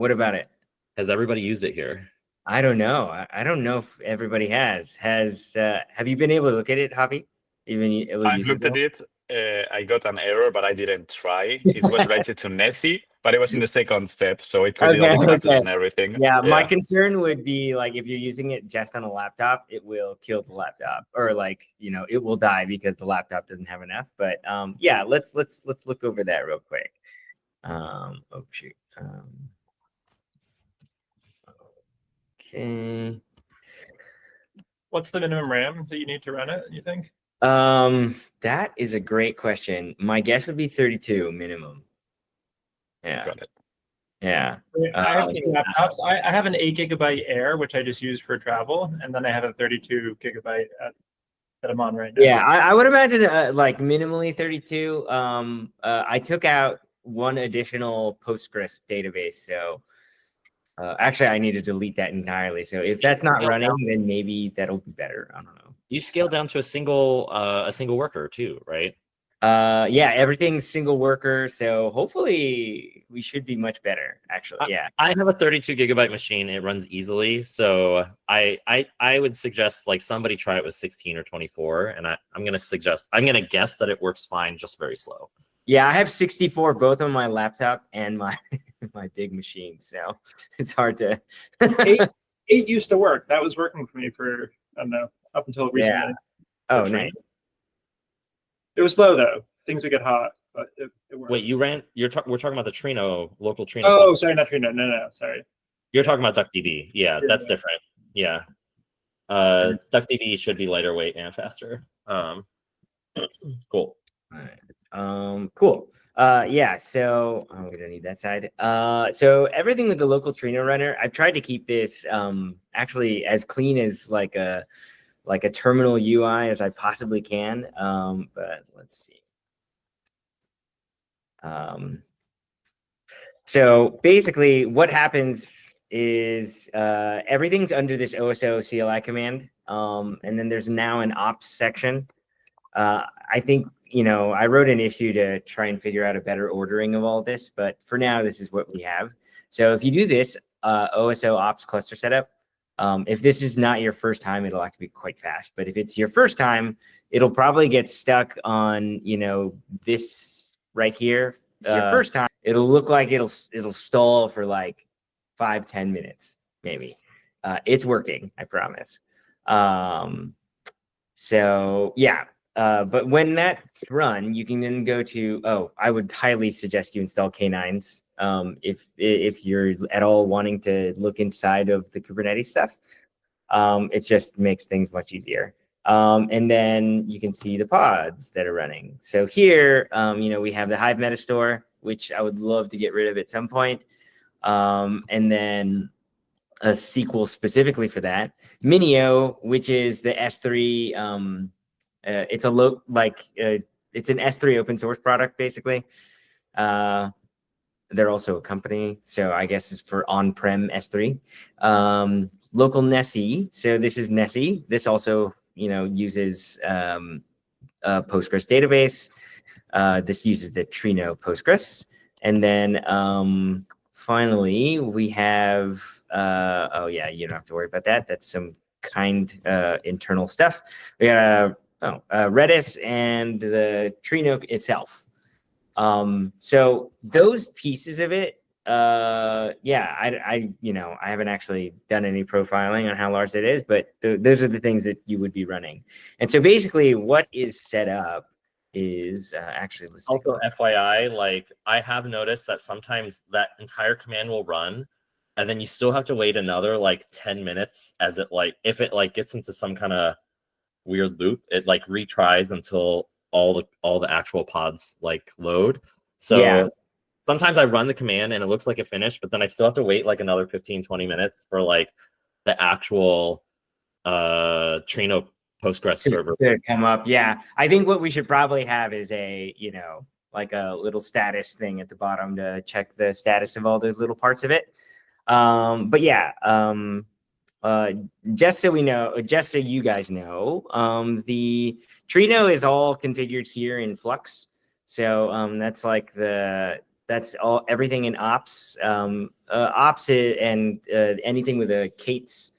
What about it? Has everybody used it here? I don't know. I don't know if everybody has. Have you been able to look at it, Javi? Even able to I've use it looked at though? it. I got an error, but I didn't try. It was related to Nessie, but it was in the second step, so it created all Okay, the packages okay. and everything. Yeah, my Yeah, concern would be like if you're using it just on a laptop, it will kill the laptop, or like it will die because the laptop doesn't have enough. But yeah, let's look over that real quick. Oh shoot. Okay. What's the minimum RAM that you need to run it, you think? That is a great question. My guess would be 32 minimum. Yeah, got it. yeah. I have two laptops. I have an 8 GB Air, which I just use for travel, and then I have a 32 GB that I'm on right now. Yeah, I would imagine like minimally 32. I took out one additional Postgres database, so actually I need to delete that entirely. So if that's not running, then maybe that'll be better. I don't know. You scale down to a single worker too, right? Yeah, everything's single worker, so hopefully we should be much better. Actually, yeah. I have a 32 gigabyte machine. It runs easily, so I would suggest like somebody try it with 16 or 24, and I'm gonna guess that it works fine, just very slow. Yeah, I have 64 both on my laptop and my my big machine, so it's hard to. eight used to work. That was working for me for I don't know up until recently. Yeah. Oh, nice. It was slow though. Things would get hot, but it worked. Wait, we're talking about the Trino local Trino. Oh, sorry, not Trino. No, sorry. You're talking about DuckDB. Yeah, that's different. Yeah. DuckDB should be lighter weight and faster. Cool. All right. Cool. Yeah, so we don't need that side. So everything with the local Trino runner, I've tried to keep this actually as clean as like a terminal UI as I possibly can. But let's see. So basically what happens is everything's under this OSO CLI command. And then there's now an ops section. I think, I wrote an issue to try and figure out a better ordering of all this, but for now, this is what we have. So if you do this OSO ops cluster setup, if this is not your first time, it'll have to be quite fast. But if it's your first time, it'll probably get stuck on, this right here. It's your first time. It'll look like it'll stall for like 5-10 minutes, maybe. It's working, I promise. So yeah. But when that's run, you can then go to, I would highly suggest you install K9s if you're at all wanting to look inside of the Kubernetes stuff. It just makes things much easier. And then you can see the pods that are running. So here, we have the Hive Metastore, which I would love to get rid of at some point. And then a SQL specifically for that. Minio, which is the S3, it's it's an S3 open source product, basically. They're also a company, so I guess it's for on-prem S3. Local Nessie, so this is Nessie. This also, uses a Postgres database. This uses the Trino Postgres. And then finally, we have, oh yeah, you don't have to worry about that. That's some kind internal stuff. We got Redis and the Trino itself. So those pieces of it, yeah, I haven't actually done any profiling on how large it is, but those are the things that you would be running. And so basically what is set up is actually also FYI, like I have noticed that sometimes that entire command will run and then you still have to wait another like 10 minutes as it if it gets into some kind of weird loop, it retries until all the actual pods load. So yeah. Sometimes I run the command and it looks like it finished, but then I still have to wait another 15-20 minutes for the actual Trino Postgres server to come up. Yeah, I think what we should probably have is a a little status thing at the bottom to check the status of all those little parts of it. But yeah, just so you guys know, the Trino is all configured here in Flux. So that's like the That's all. Everything in ops, and anything with a Kate's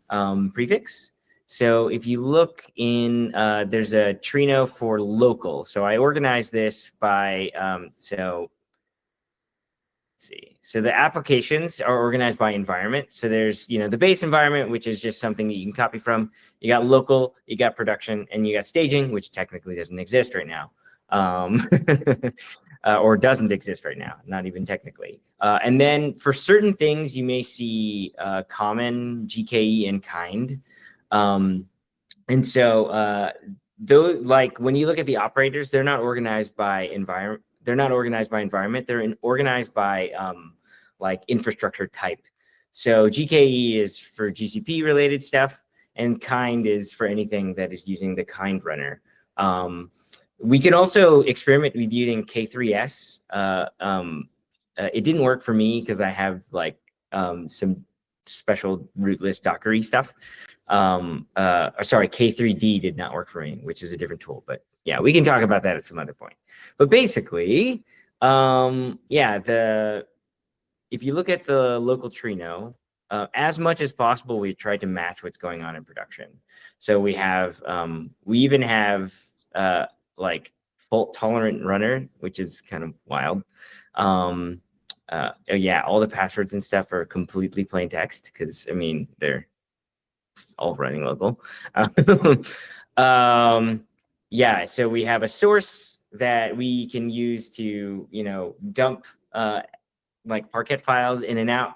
prefix. So if you look in, there's a Trino for local. So I organized this by let's see. So the applications are organized by environment. So there's, the base environment, which is just something that you can copy from. You got local, you got production, and you got staging, which technically doesn't exist right now. Or doesn't exist right now, not even technically. And then for certain things, you may see common, GKE, and kind. And so those, like when you look at the operators, they're not organized by environment. They're not organized by environment. They're organized by like infrastructure type. So GKE is for GCP related stuff, and kind is for anything that is using the kind runner. We can also experiment with using K3S. It didn't work for me because I have like some special rootless Dockery stuff. Sorry, K3D did not work for me, which is a different tool. But yeah, we can talk about that at some other point. But basically, yeah, if you look at the local Trino, as much as possible, we tried to match what's going on in production. So we have, we even have like fault tolerant runner, which is kind of wild. Yeah, all the passwords and stuff are completely plain text because I mean they're all running local. Yeah, so we have a source that we can use to dump like Parquet files in and out.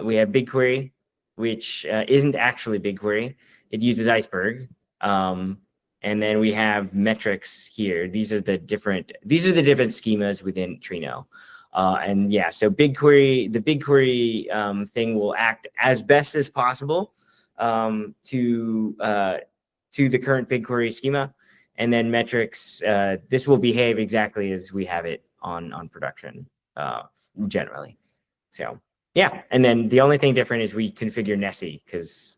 We have BigQuery, which isn't actually BigQuery. It uses Iceberg. And then we have metrics here. These are the different schemas within Trino. And yeah, so BigQuery, the BigQuery thing will act as best as possible to the current BigQuery schema. And then metrics, this will behave exactly as we have it on production generally. So yeah, and then the only thing different is we configure Nessie because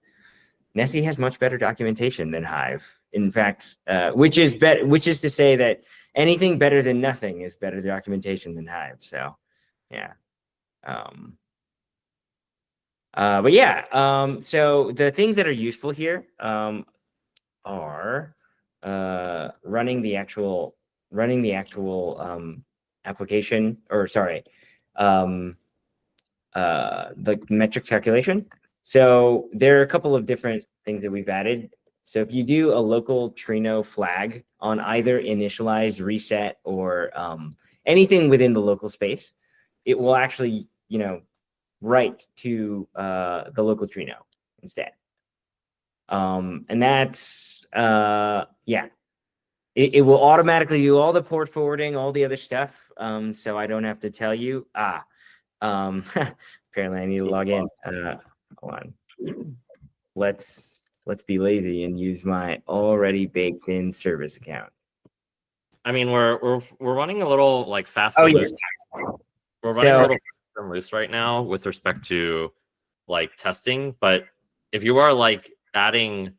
Nessie has much better documentation than Hive. In fact, which is to say that anything better than nothing is better documentation than Hive. So yeah. But yeah, so the things that are useful here are running the actual application, or sorry, the metric calculation. So there are a couple of different things that we've added. So if you do a local Trino flag on either initialize, reset, or anything within the local space, it will actually, write to the local Trino instead. And that's, yeah, it will automatically do all the port forwarding, all the other stuff. So I don't have to tell you. Apparently I need to log in. Hold on. Let's be lazy and use my already baked in service account. I mean, we're running a little like fast Oh and yeah. loose. We're running a little fast and loose right now with respect to like testing. But if you are like adding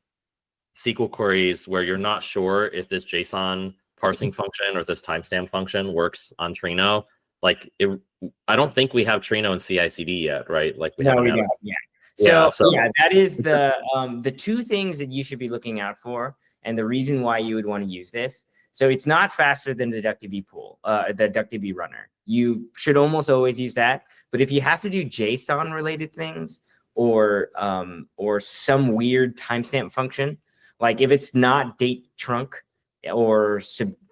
SQL queries where you're not sure if this JSON parsing function or this timestamp function works on Trino, like I don't think we have Trino and CI/CD yet, right? Like we don't. Yeah. So yeah, that is the two things that you should be looking out for, and the reason why you would want to use this. So it's not faster than the DuckDB pool, the DuckDB runner. You should almost always use that. But if you have to do JSON related things or some weird timestamp function, like if it's not date trunk or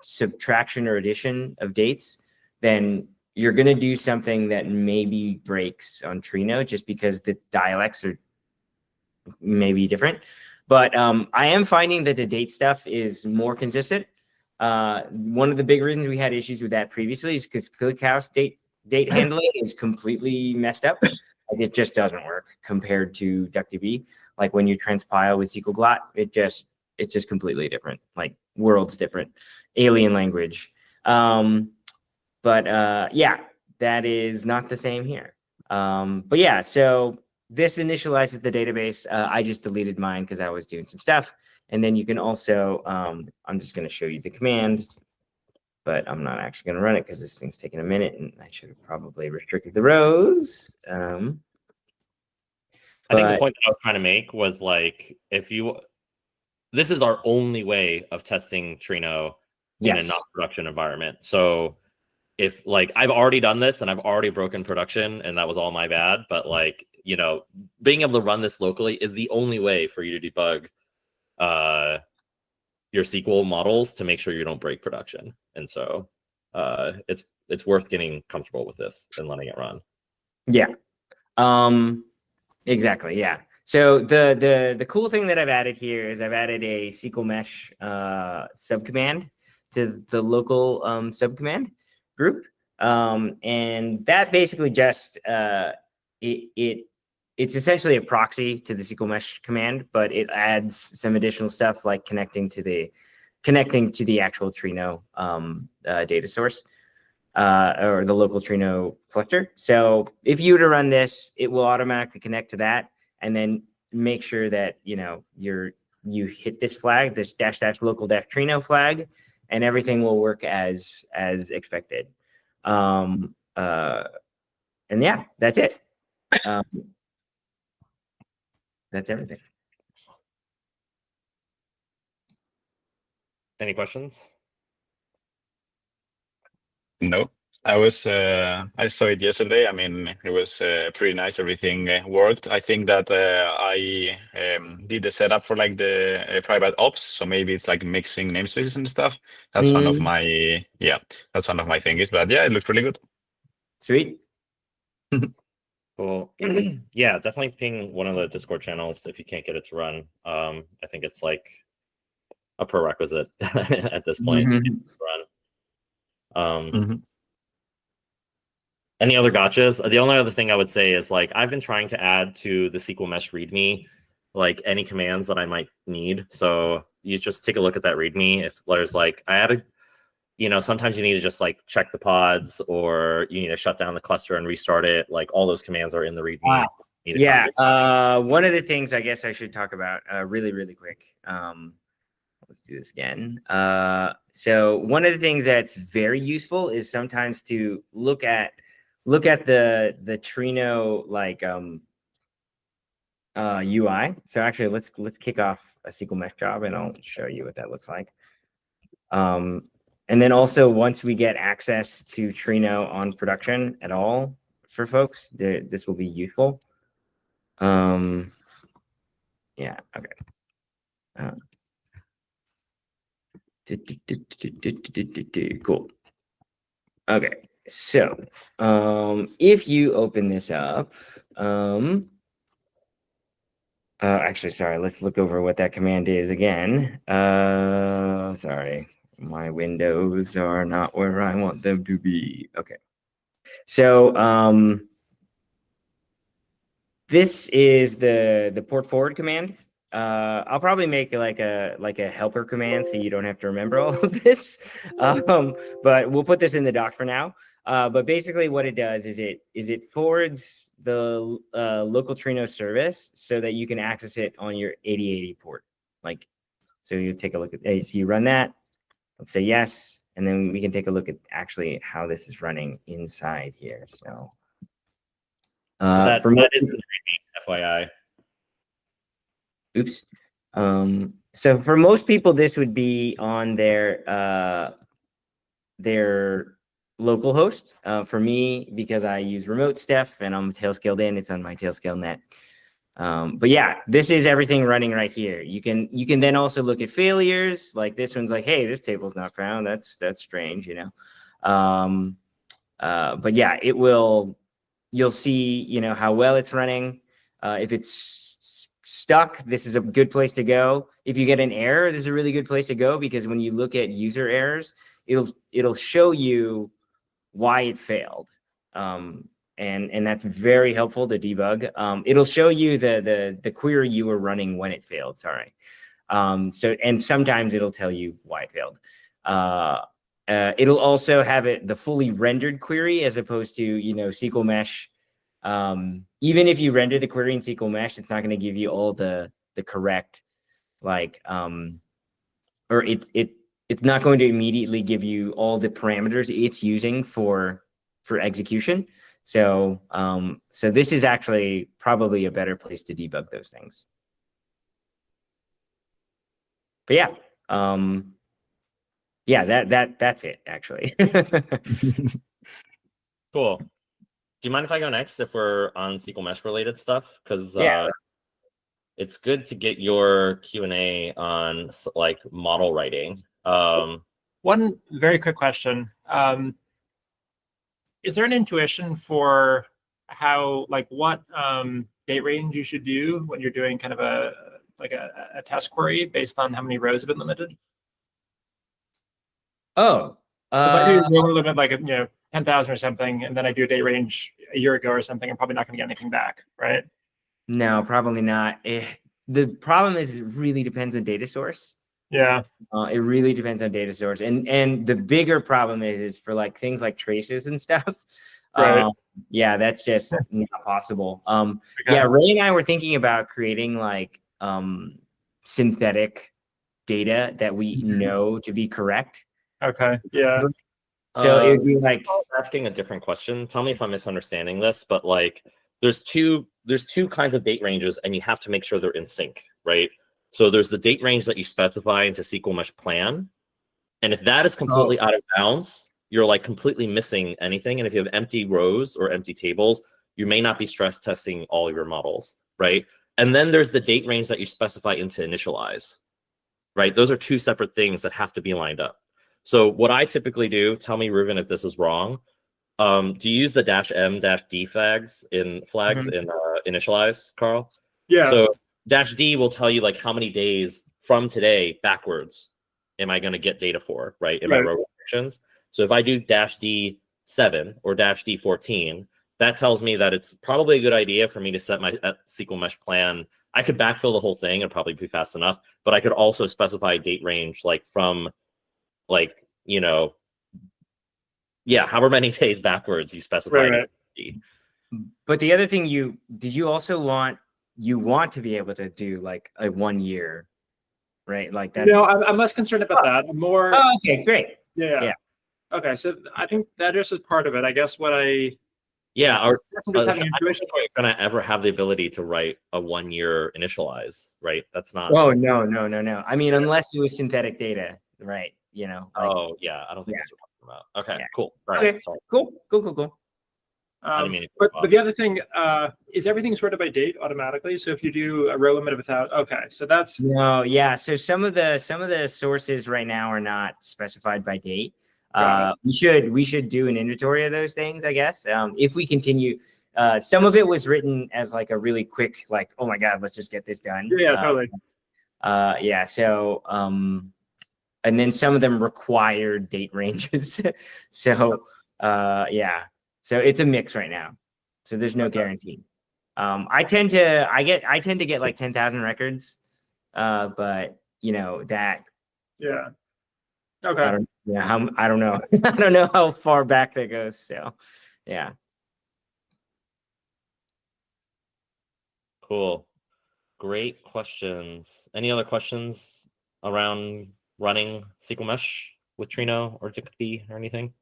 subtraction or addition of dates, then you're going to do something that maybe breaks on Trino just because the dialects are maybe different. But I am finding that the date stuff is more consistent. One of the big reasons we had issues with that previously is because ClickHouse date handling is completely messed up. Like it just doesn't work compared to DuckDB. Like when you transpile with SQLglot, it's just completely different. Like worlds different, alien language. But yeah, that is not the same here. But yeah, so this initializes the database. I just deleted mine because I was doing some stuff. And then you can also, I'm just going to show you the command. but I'm not actually going to run it because this thing's taking a minute, and I should have probably restricted the rows. I think But- the point that I was trying to make was like, this is our only way of testing Trino in a Yes. non-production environment. So if like I've already done this and I've already broken production and that was all my bad, but like, you know, being able to run this locally is the only way for you to debug your SQL models to make sure you don't break production. And so it's worth getting comfortable with this and letting it run. Yeah. Exactly. Yeah. So the cool thing that I've added here is I've added a SQL mesh subcommand to the local subcommand group. And that basically just it's essentially a proxy to the SQL mesh command, but it adds some additional stuff like connecting to the actual Trino data source. Or the local Trino collector. So if you were to run this, it will automatically connect to that, and then make sure that you hit this flag, this -- local Trino flag, and everything will work as expected. And yeah, that's it. That's everything. Any questions? No, I saw it yesterday. I mean, it was pretty nice. Everything worked. I think that I did the setup for like the private ops, so maybe it's like mixing namespaces and stuff. That's one of my things. But yeah, it looks really good. Sweet. Cool. Yeah, definitely ping one of the Discord channels if you can't get it to run. I think it's like a prerequisite at this point to run. Any other gotchas? The only other thing I would say is like I've been trying to add to the SQL Mesh README like any commands that I might need. So you just take a look at that README. If there's like I added, sometimes you need to just like check the pods, or you need to shut down the cluster and restart it. Like all those commands are in the README. Yeah. One of the things I guess I should talk about really, really quick. Let's do this again. So one of the things that's very useful is sometimes to look at the Trino like UI. So actually, let's kick off a SQL Mesh job, and I'll show you what that looks like. And then also once we get access to Trino on production at all for folks, this will be useful. Yeah. Okay. Cool. Okay, so if you open this up, actually, sorry, let's look over what that command is again. Sorry, my windows are not where I want them to be. Okay, so this is the port forward command. I'll probably make like a helper command so you don't have to remember all of this. But we'll put this in the doc for now. But basically what it does is it forwards the local Trino service so that you can access it on your 8080 port. Like, so you take a look at, so you run that, let's say yes, and then we can take a look at actually how this is running inside here. So that is the FYI. Oops. So for most people, this would be on their local host. For me, because I use remote stuff and I'm Tailscaled in, it's on my Tailscale net. But yeah, this is everything running right here. You can then also look at failures. Like this one's like, hey, this table's not found. That's strange, But yeah, you'll see, how well it's running. If it's stuck, this is a good place to go. If you get an error, this is a really good place to go, because when you look at user errors, it'll show you why it failed. And that's very helpful to debug. It'll show you the query you were running when it failed. Sorry. And sometimes it'll tell you why it failed. It'll also have the fully rendered query as opposed to, SQL Mesh. Even if you render the query in SQL Mesh, it's not going to give you all the correct, like, or it's not going to immediately give you all the parameters it's using for execution. So so this is actually probably a better place to debug those things. But yeah, yeah, that's it actually. Cool. Do you mind if I go next if we're on SQL Mesh related stuff? Because Yeah. it's good to get your Q&A on like model writing. One very quick question. Is there an intuition for how, like, what date range you should do when you're doing kind of a test query based on how many rows have been limited? Oh, So if I do a row limit like 10,000 or something, and then I do a date range a year ago or something, I'm probably not going to get anything back, right? no, probably not. The problem is it really depends on data source. Yeah. It really depends on data source, and the bigger problem is for like things like traces and stuff. Right. Yeah, that's just not possible. Okay. Yeah, Ray and I were thinking about creating like synthetic data that we know to be correct. Okay. Yeah. So it would be like asking a different question. Tell me if I'm misunderstanding this, but like there's two kinds of date ranges, and you have to make sure they're in sync, right? So there's the date range that you specify into SQL Mesh Plan, and if that is completely out of bounds, you're like completely missing anything. And if you have empty rows or empty tables, you may not be stress testing all of your models, right? And then there's the date range that you specify into initialize, right? Those are two separate things that have to be lined up. So what I typically do, tell me, Reuven, if this is wrong. Do you use the -m-d flags in initialize, Carl? Yeah. So -d will tell you like how many days from today backwards am I going to get data for, right? In my row restrictions. So if I do -d7 or -d14, that tells me that it's probably a good idea for me to set my SQL Mesh Plan. I could backfill the whole thing and probably be fast enough, but I could also specify a date range like from like, however many days backwards you specify. Right. But the other thing you also want to be able to do like a 1 year, right? Like that's No, I'm less concerned about that. I'm more. Oh, okay, great. Yeah. Okay, so I think that is part of it. I guess what I. Yeah, or just having I don't intuition. think we're gonna ever have the ability to write a 1 year initialize, right? That's not. Oh no. I mean, unless it was synthetic data, right? Like, oh yeah, I don't think that's what we're talking about. Okay, Yeah. cool. Okay, Sorry. cool. I didn't mean to But cut you the other thing is everything sorted by date automatically. So if you do a row limit of 1,000, okay, so that's No, yeah. So some of the sources right now are not specified by date. Got We should do an inventory of those things, I guess. If we continue, some of it was written as like a really quick, like, oh my God, let's just get this done. yeah, totally. Yeah. So and then some of them require date ranges. So yeah. So it's a mix right now. So there's no guarantee. I tend to get like 10,000 records. But that Yeah. Okay. I don't know. I don't know how far back that goes. So yeah. Cool. Great questions. Any other questions around running SQL Mesh with Trino or Jitsi or anything?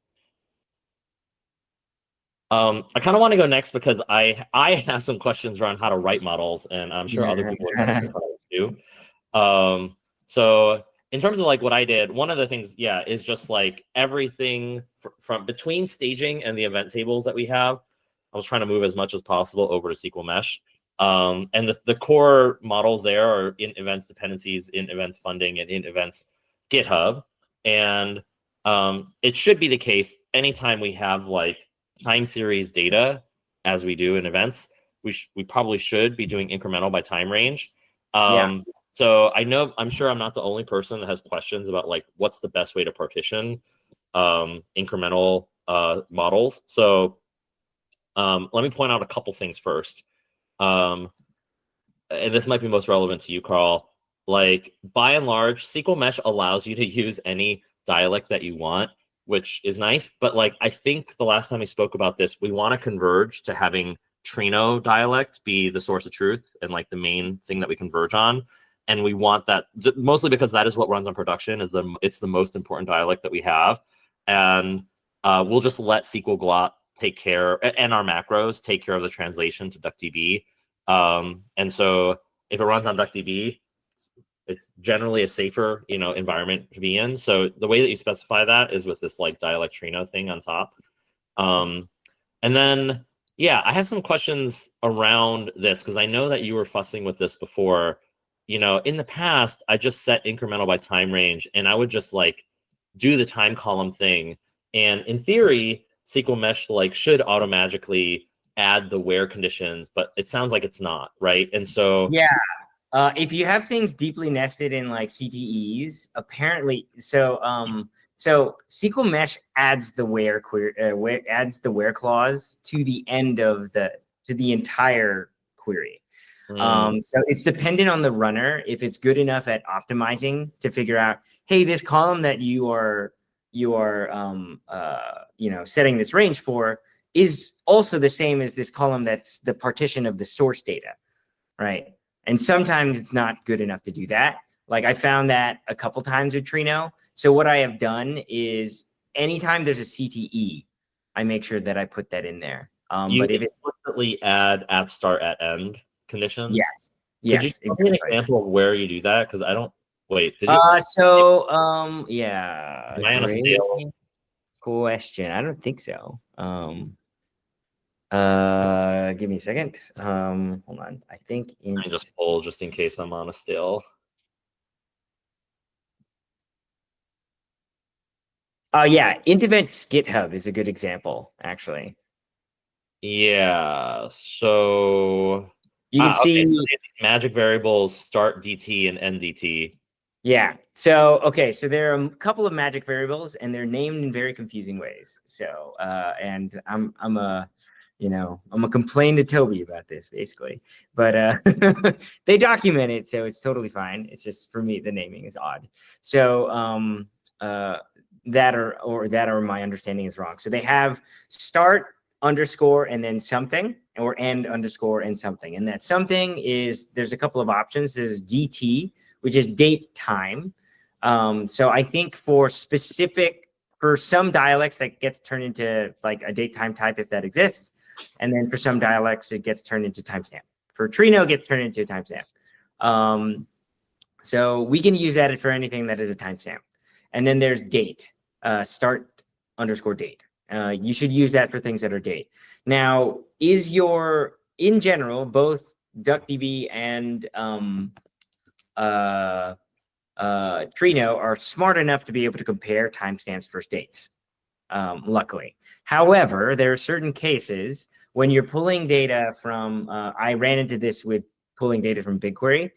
I kind of want to go next because I have some questions around how to write models, and I'm sure other people would have too. So in terms of like what I did, one of the things, is just like everything from between staging and the event tables that we have. I was trying to move as much as possible over to SQL Mesh. And the core models there are in events dependencies, in events funding, and in events GitHub. And it should be the case anytime we have like time series data, as we do in events, we probably should be doing incremental by time range. So I'm sure I'm not the only person that has questions about like what's the best way to partition incremental models. So let me point out a couple things first. And this might be most relevant to you, Carl. Like by and large, SQL Mesh allows you to use any dialect that you want, which is nice. But like I think the last time we spoke about this, we want to converge to having Trino dialect be the source of truth and like the main thing that we converge on. and we want that mostly because that is what runs on production. It's the most important dialect that we have, and we'll just let SQL Glot take care, and our macros take care of the translation to DuckDB. And so if it runs on DuckDB, it's generally a safer, environment to be in. So the way that you specify that is with this like Dialectrino thing on top. And then, yeah, I have some questions around this because I know that you were fussing with this before. In the past, I just set incremental by time range, and I would just like do the time column thing. And in theory, SQL Mesh like should automatically add the where conditions, but it sounds like it's not, right? And so Yeah. If you have things deeply nested in like CTEs, apparently, so SQL Mesh adds the where clause to the end of the entire query. So it's dependent on the runner if it's good enough at optimizing to figure out, hey, this column that you are setting this range for is also the same as this column that's the partition of the source data, right? And sometimes it's not good enough to do that. Like I found that a couple times with Trino. So what I have done is anytime there's a CTE, I make sure that I put that in there. you But if it, explicitly add at start at end conditions. yes, Could you give me an exactly. example of where you do that? Because I don't. Wait, did you? Yeah. Am I on a great stale? question. I don't think so. Give me a second. Hold on. I think in I just pull just in case I'm on a stale. yeah, Intervent's GitHub is a good example, actually. Yeah. So You can see. okay, so these magic variables start DT and end DT. Yeah. So, okay. So there are a couple of magic variables and they're named in very confusing ways. So, and I'm a complain to Toby about this basically, but they document it. So it's totally fine. It's just for me, the naming is odd. So, that or my understanding is wrong. So they have start underscore and then something, or end underscore and something. And that something is, there's a couple of options. There's DT, which is date time. So I think for some dialects that gets turned into like a date time type if that exists. And then for some dialects, it gets turned into timestamp. For Trino, it gets turned into a timestamp. So we can use that for anything that is a timestamp. And then there's date, start underscore date. You should use that for things that are date. Now, in general, both DuckDB and Trino are smart enough to be able to compare timestamps for dates, luckily. However, there are certain cases when you're pulling data from, I ran into this with pulling data from BigQuery,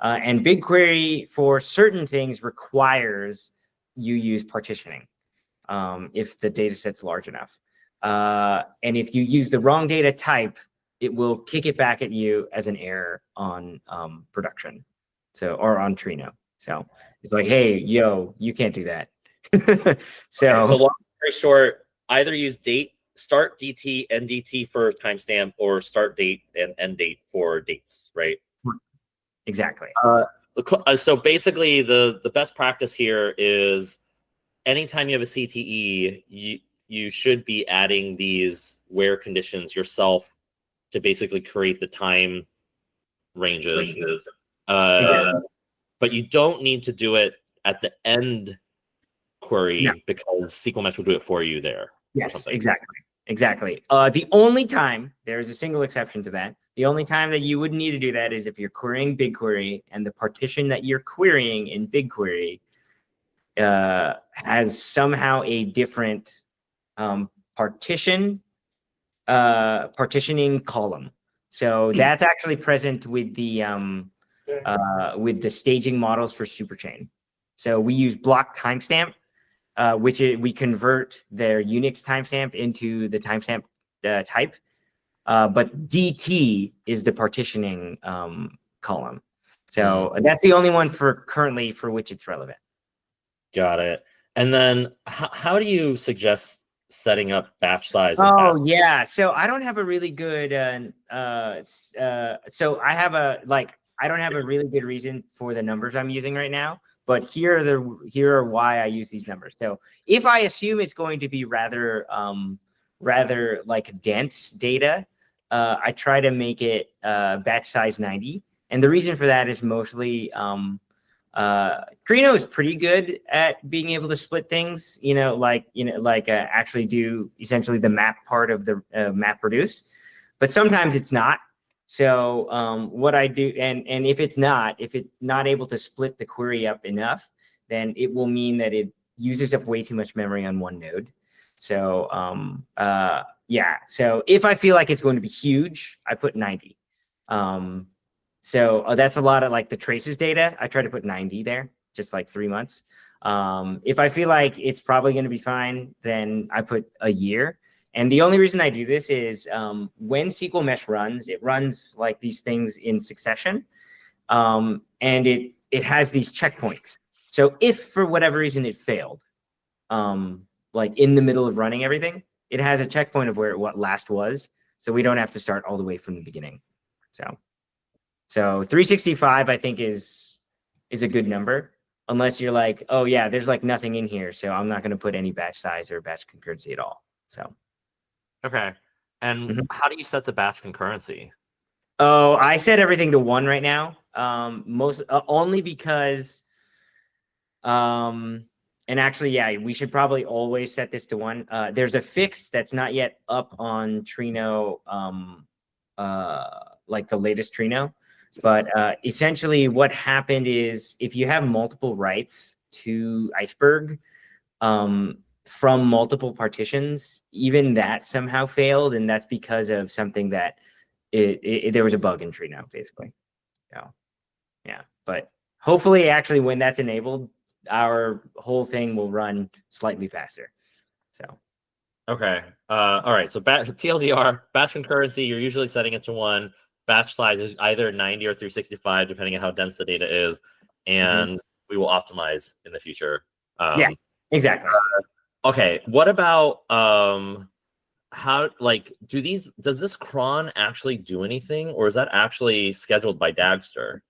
and BigQuery for certain things requires you use partitioning if the data set's large enough. And if you use the wrong data type, it will kick it back at you as an error on production, or on Trino. So it's like, hey, yo, you can't do that. So long story short, either use date, start DT, end DT for timestamp, or start date and end date for dates, right? exactly. So basically, the best practice here is anytime you have a CTE, you should be adding these where conditions yourself to basically create the time ranges. But you don't need to do it at the end query because SQL Mesh will do it for you there. Yes, exactly. The only time, there's a single exception to that, the only time that you would need to do that is if you're querying BigQuery and the partition that you're querying in BigQuery has somehow a different partitioning column. So that's actually present with the staging models for Superchain. So we use block timestamp, which we convert their Unix timestamp into the timestamp type. But DT is the partitioning column. So that's the only one currently for which it's relevant. Got it. And then how do you suggest setting up batch size? Yeah. So I don't have a really good, so I have I don't have a really good reason for the numbers I'm using right now, but here are why I use these numbers. So if I assume it's going to be rather like dense data, I try to make it batch size 90. And the reason for that is mostly Trino is pretty good at being able to split things, actually do essentially the map part of the map produce, but sometimes it's not. So what I do, and if it's not able to split the query up enough, then it will mean that it uses up way too much memory on one node. So yeah, so if I feel like it's going to be huge, I put 90. So that's a lot of like the traces data. I try to put 90 there, just like 3 months. If I feel like it's probably going to be fine, then I put a year. And the only reason I do this is when SQL Mesh runs, it runs like these things in succession, and it has these checkpoints. So if for whatever reason it failed, like in the middle of running everything, it has a checkpoint of where what last was, so we don't have to start all the way from the beginning. So 365 I think is a good number, unless you're like, oh yeah, there's like nothing in here, so I'm not going to put any batch size or batch concurrency at all. So. Okay. And how do you set the batch concurrency? Oh, I set everything to 1 right now. Only because, and actually, yeah, we should probably always set this to 1. There's a fix that's not yet up on Trino, like the latest Trino, but essentially what happened is if you have multiple writes to Iceberg, from multiple partitions, even that somehow failed, and that's because of something that there was a bug in Trino, basically. So yeah, but hopefully actually when that's enabled, our whole thing will run slightly faster. So okay, all right, so TLDR, batch concurrency, you're usually setting it to 1. Batch size is either 90 or 365 depending on how dense the data is, and we will optimize in the future. Yeah, exactly. Okay, what about how, like, does this cron actually do anything, or is that actually scheduled by Dagster?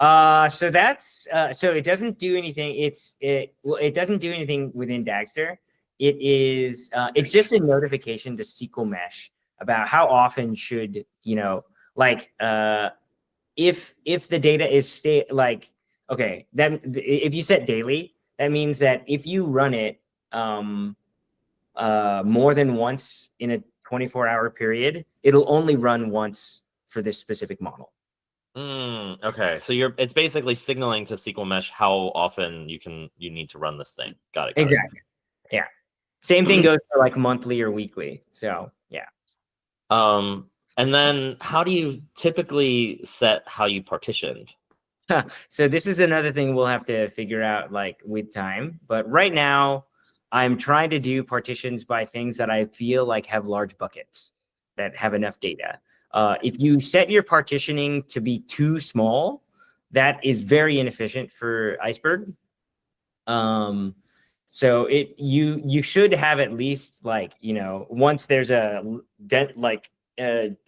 So that's so it doesn't do anything. It doesn't do anything within Dagster. It's just a notification to SQL Mesh about how often should, like if the data is okay, then if you set daily, that means that if you run it more than once in a 24-hour period, it'll only run once for this specific model. Okay, so it's basically signaling to SQL Mesh how often you need to run this thing. Got it. Exactly. Yeah. Same thing goes for like monthly or weekly. So yeah. And then how do you typically set how you partitioned? So this is another thing we'll have to figure out like with time. But right now, I'm trying to do partitions by things that I feel like have large buckets that have enough data. If you set your partitioning to be too small, that is very inefficient for Iceberg. So you should have at least like, once there's a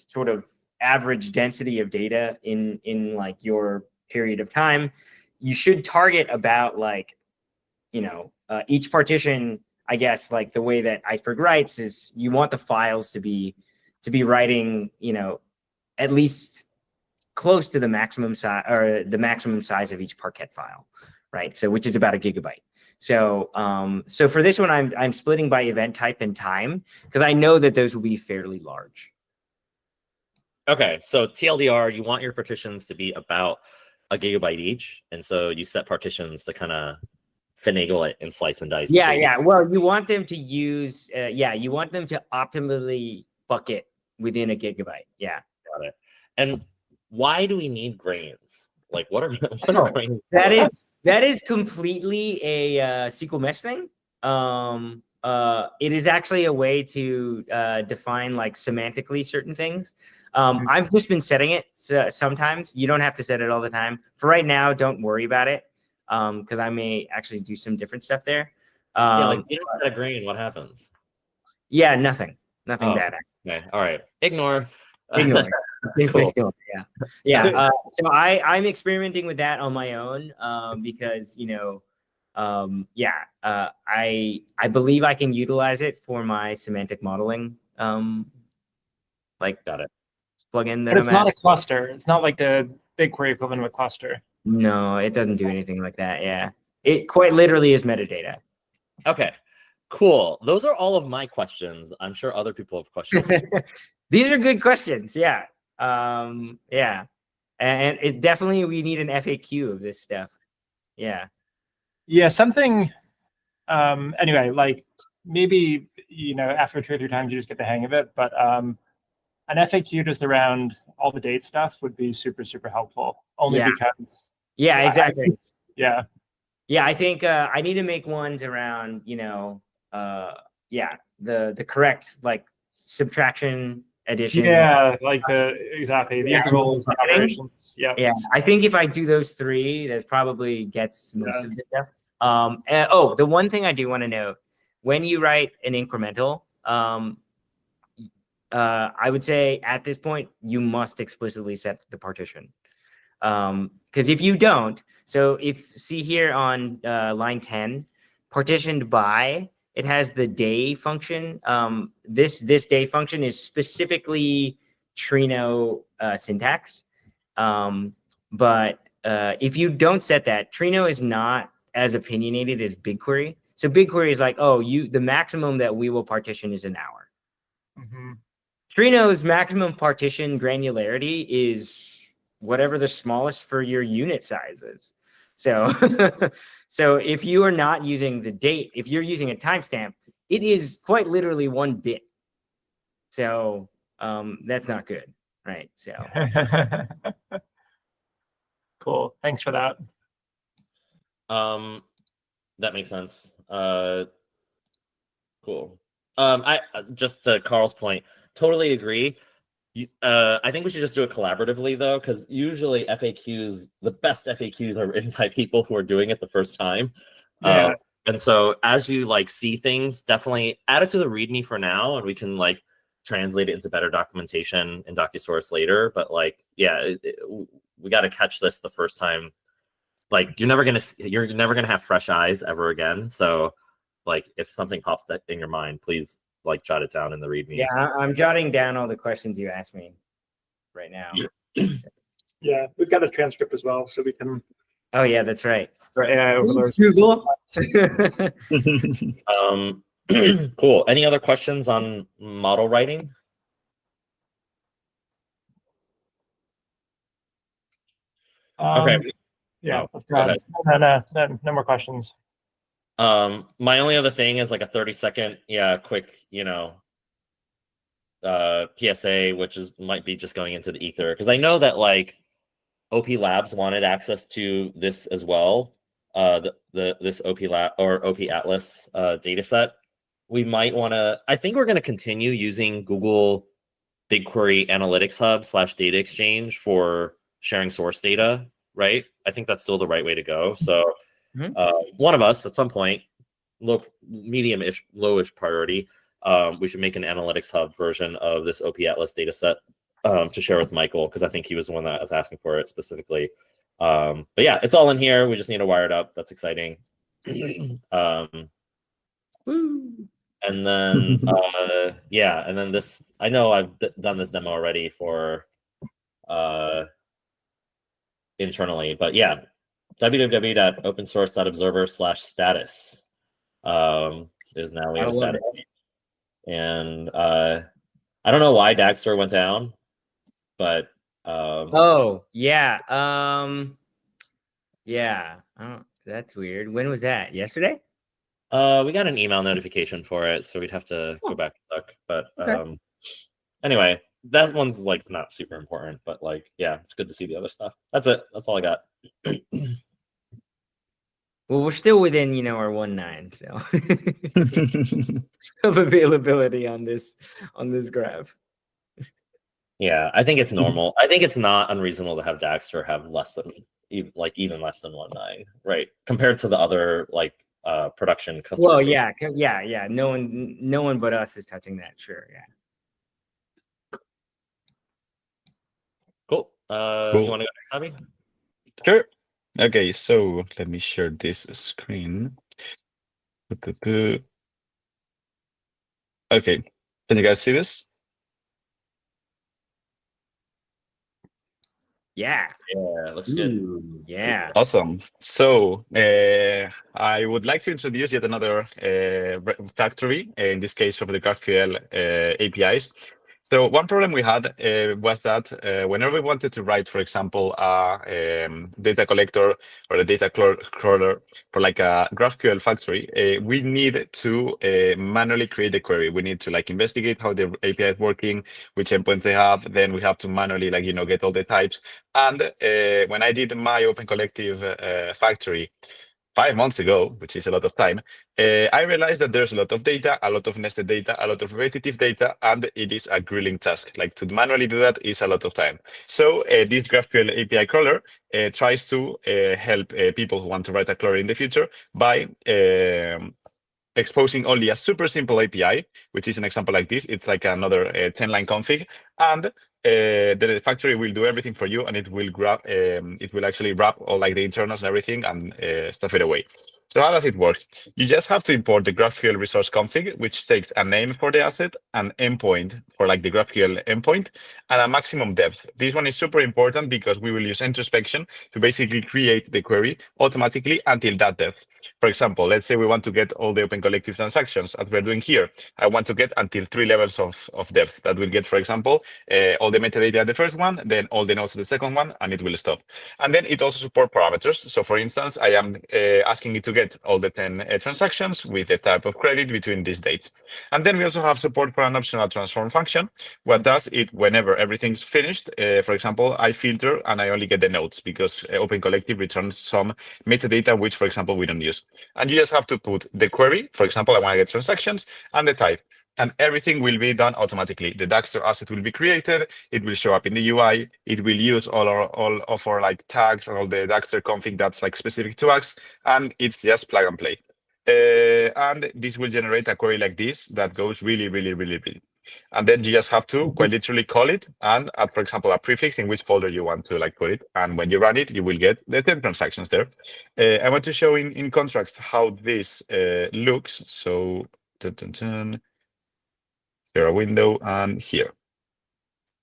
sort of average density of data in like your period of time, you should target about like, each partition, I guess, like the way that Iceberg writes is you want the files to be writing, at least close to the maximum size or the maximum size of each Parquet file, right? So which is about 1 gigabyte. So so for this one, I'm splitting by event type and time because I know that those will be fairly large. Okay, so TLDR, you want your partitions to be about 1 gigabyte each, and so you set partitions to kind of finagle it and slice and dice. Yeah. Well, you want them to use, you want them to optimally bucket within 1 gigabyte. Yeah. Got it. And why do we need grains? Like, what are grains? That is completely a SQL Mesh thing. It is actually a way to define like semantically certain things. I've just been setting it sometimes. You don't have to set it all the time. For right now, don't worry about it because I may actually do some different stuff there. Yeah, like you don't set a grain, what happens? Yeah, nothing bad. Okay, all right. Ignore. Cool. Yeah, yeah. So I'm experimenting with that on my own because I believe I can utilize it for my semantic modeling like Got it. plugin that But it's I'm not at. a cluster. It's not like the BigQuery equivalent of a cluster. No, it doesn't do anything like that. Yeah, it quite literally is metadata. Okay, cool. Those are all of my questions. I'm sure other people have questions. These are good questions. Yeah. Yeah. And it definitely, we need an FAQ of this stuff. Yeah. Yeah, something. Anyway, like maybe after 2 or 3 times you just get the hang of it. But an FAQ just around all the date stuff would be super, super helpful. Only Yeah. because. Yeah, exactly. Yeah. Yeah, I think I need to make ones around, the correct like subtraction, addition. Yeah, like exactly the Yeah. intervals, the operations. Yeah. Yeah, I think if I do those 3, that probably gets most of the stuff. The one thing I do want to note, when you write an incremental, I would say at this point you must explicitly set the partition. Because if you don't, so see here on line 10, partitioned by, it has the day function. This day function is specifically Trino syntax. But if you don't set that, Trino is not as opinionated as BigQuery. So BigQuery is like, the maximum that we will partition is an hour. Mm-hmm. Trino's maximum partition granularity is whatever the smallest for your unit size is. So, so if you are not using the date, if you're using a timestamp, it is quite literally 1 bit. So that's not good, right? So Cool. Thanks for that. That makes sense. Cool. I just to Carl's point, totally agree. I think we should just do it collaboratively though, because usually FAQs, the best FAQs are written by people who are doing it the first time. Yeah. And so as you like see things, definitely add it to the README for now, and we can like translate it into better documentation in DocuSource later. But like, yeah, we got to catch this the first time. Like you're never gonna have fresh eyes ever again. So like if something pops up in your mind, please like jot it down in the README. yeah, I'm jotting down all the questions you asked me right now. Yeah, we've got a transcript as well, so we can. Oh yeah, that's right. For AI overlords. Google. Cool. Any other questions on model writing? Okay. Yeah, Oh, let's go ahead. No more questions. My only other thing is like a 30-second, quick, PSA, which might be just going into the ether, because I know that like OP Labs wanted access to this as well. This OP Lab or OP Atlas data set. We might want to. I think we're going to continue using Google BigQuery Analytics Hub / Data Exchange for sharing source data, right? I think that's still the right way to go. So one of us at some point, medium-ish, lowish priority, we should make an Analytics Hub version of this OP Atlas data set to share with Michael, because I think he was the one that was asking for it specifically. But yeah, it's all in here. We just need to wire it up. That's exciting. And then and then this, I know I've done this demo already for internally, but yeah, www.opensource.observer/status is now we have a status. And I don't know why Dagster went down, but that's weird. When was that? Yesterday? We got an email notification for it, so we'd have to go back and look. But anyway, that one's like not super important, but like, yeah, it's good to see the other stuff. That's it. That's all I got. Well, we're still within, our 1.9, so of availability on this graph. Yeah, I think it's normal. I think it's not unreasonable to have Dagster have less than even less than 1.9, right? Compared to the other like production customer. Well, yeah. No one but us is touching that. Sure, yeah. Cool. You want to go next, Abby? Sure. Okay, so let me share this screen. Okay, can you guys see this? Yeah. Yeah, looks good. Ooh, yeah. Awesome. So I would like to introduce yet another factory, in this case for the GraphQL APIs. So one problem we had was that whenever we wanted to write, for example, a data collector or a data crawler for like a GraphQL factory, we need to manually create the query. We need to like investigate how the API is working, which endpoints they have. Then we have to manually like, get all the types. And when I did my Open Collective factory 5 months ago, which is a lot of time, I realized that there's a lot of data, a lot of nested data, a lot of repetitive data, and it is a grueling task. Like to manually do that is a lot of time. So this GraphQL API crawler tries to help people who want to write a crawler in the future by exposing only a super simple API, which is an example like this. It's like another 10-line config, and the factory will do everything for you, and it will grab, it will actually wrap all like the internals and everything and stuff it away. So how does it work? You just have to import the GraphQL resource config, which takes a name for the asset, an endpoint for like the GraphQL endpoint, and a maximum depth. This one is super important because we will use introspection to basically create the query automatically until that depth. For example, let's say we want to get all the Open Collective transactions as we're doing here. I want to get until 3 levels of depth. That will get, for example, all the metadata at the first one, then all the nodes at the second one, and it will stop. And then it also supports parameters. So for instance, I am asking it to get all the 10 transactions with a type of credit between these dates. And then we also have support for an optional transform function. What does it whenever everything's finished? For example, I filter and I only get the nodes because Open Collective returns some metadata, which, for example, we don't use. And you just have to put the query, for example, I want to get transactions, and the type. And everything will be done automatically. The Dagster asset will be created. It will show up in the UI. It will use all of our like tags and all the Dagster config that's like specific to us. And it's just plug and play. And this will generate a query like this that goes really, really, really, really. And then you just have to quite literally call it and add, for example, a prefix in which folder you want to like put it. And when you run it, you will get the 10 transactions there. I want to show in contrast how this looks. So share a window and here.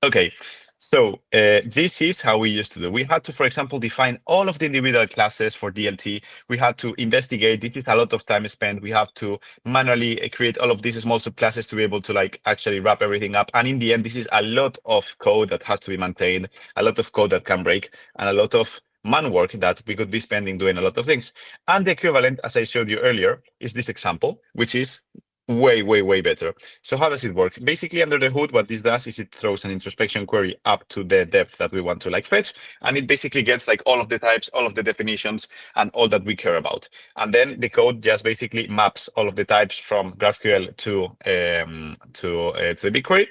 Okay, so this is how we used to do. We had to, for example, define all of the individual classes for DLT. We had to investigate. This is a lot of time spent. We have to manually create all of these small subclasses to be able to like actually wrap everything up. And in the end, this is a lot of code that has to be maintained, a lot of code that can break, and a lot of man work that we could be spending doing a lot of things. And the equivalent, as I showed you earlier, is this example, which is way, way, way better. So how does it work? Basically, under the hood, what this does is it throws an introspection query up to the depth that we want to like fetch, and it basically gets like all of the types, all of the definitions, and all that we care about. And then the code just basically maps all of the types from GraphQL to the BigQuery.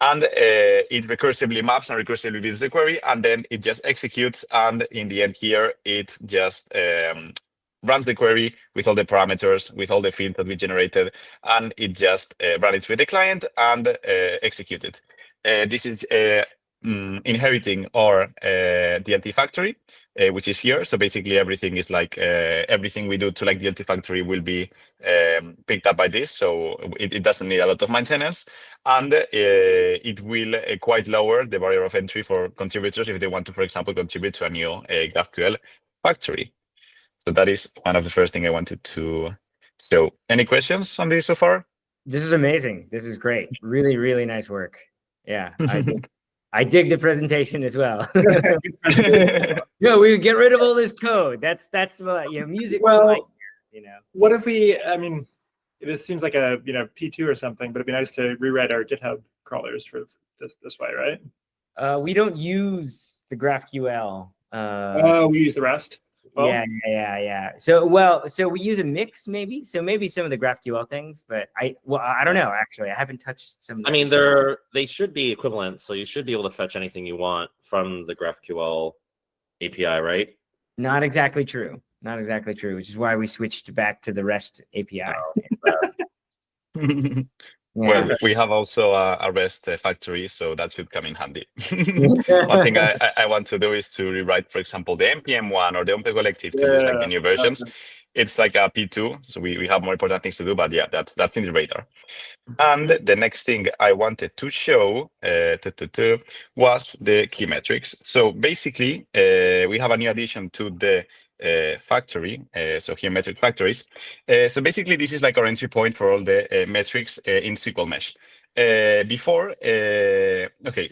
And it recursively maps and recursively builds the query, and then it just executes. And in the end here, it just runs the query with all the parameters, with all the fields that we generated, and it just runs it with the client and execute it. This is inheriting our DLT factory, which is here. So basically everything is like, everything we do to like DLT factory will be picked up by this. So it doesn't need a lot of maintenance, and it will quite lower the barrier of entry for contributors if they want to, for example, contribute to a new GraphQL factory. So that is one of the first thing I wanted to show. Any questions on this so far? This is amazing. This is great. Really, really nice work. Yeah, I dig the presentation as well. No, we get rid of all this code. That's what, music. Well, you know. What if we? I mean, this seems like a P2 or something, but it'd be nice to rewrite our GitHub crawlers for this way, right? We don't use the GraphQL. We use the rest. Well, yeah. So we use a mix maybe. So maybe some of the GraphQL things, but I don't know actually. I haven't touched some. I mean, they should be equivalent, so you should be able to fetch anything you want from the GraphQL API, right? Not exactly true. Not exactly true, which is why we switched back to the REST API. Well, we have also a REST factory, so that should come in handy. One thing I want to do is to rewrite, for example, the npm one or the OMP collective to use like the new versions. It's like a P2, so we have more important things to do, but yeah, that's in the radar. And the next thing I wanted to show was the key metrics. So basically, we have a new addition to the factory, so here metric factories. So basically, this is like our entry point for all the metrics in SQL Mesh. Okay,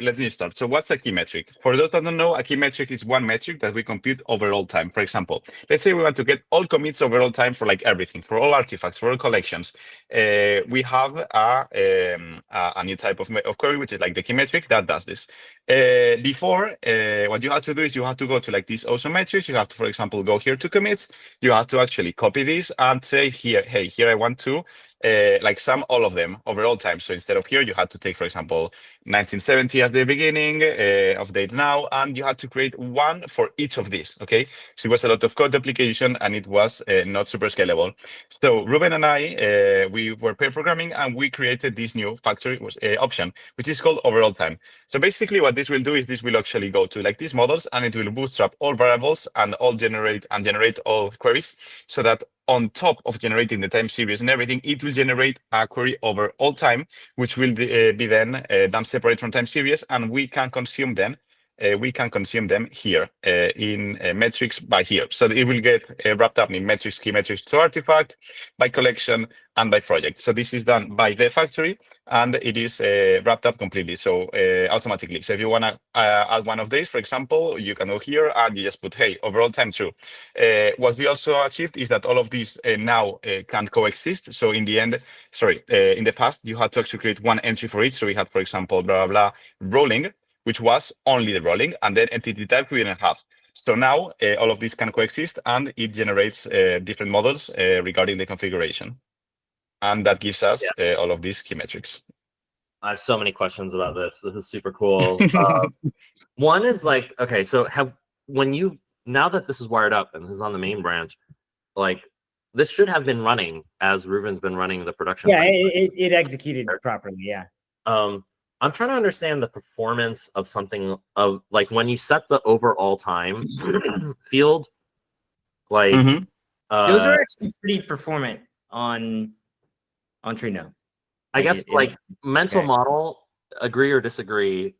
let me start. So what's a key metric? For those that don't know, a key metric is one metric that we compute over all time. For example, let's say we want to get all commits over all time for like everything, for all artifacts, for all collections. We have a new type of query, which is like the key metric that does this. Before, what you have to do is you have to go to like these awesome metrics. You have to, for example, go here to commits. You have to actually copy this and say here, hey, here I want to like sum all of them over all time. So instead of here, you had to take, for example, 1970 at the beginning of date now, and you had to create one for each of these. Okay, so it was a lot of code application, and it was not super scalable. So Ruben and I, we were pair programming, and we created this new factory option, which is called overall time. So basically, what this will do is this will actually go to like these models, and it will bootstrap all variables and generate all queries, so that on top of generating the time series and everything, it will generate a query over all time, which will be then done separate from time series, and we can consume them. We can consume them here in metrics by here. So it will get wrapped up in metrics, key metrics to artifact, by collection, and by project. So this is done by the factory, and it is wrapped up completely, so automatically. So if you want to add one of these, for example, you can go here and you just put, hey, overall time true. What we also achieved is that all of these now can coexist. So in the end, in the past, you had to actually create one entry for each. So we had, for example, blah, blah, blah, rolling, which was only the rolling, and then entity type we didn't have. So now all of these can coexist, and it generates different models regarding the configuration. And that gives us all of these key metrics. I have so many questions about this. This is super cool. One is like, okay, so now that this is wired up and this is on the main branch, like this should have been running as Ruben's been running the production. Yeah, it executed properly. Yeah. I'm trying to understand the performance of something of like when you set the overall time field, like those are actually pretty performant on Trino. I guess like mental model, agree or disagree.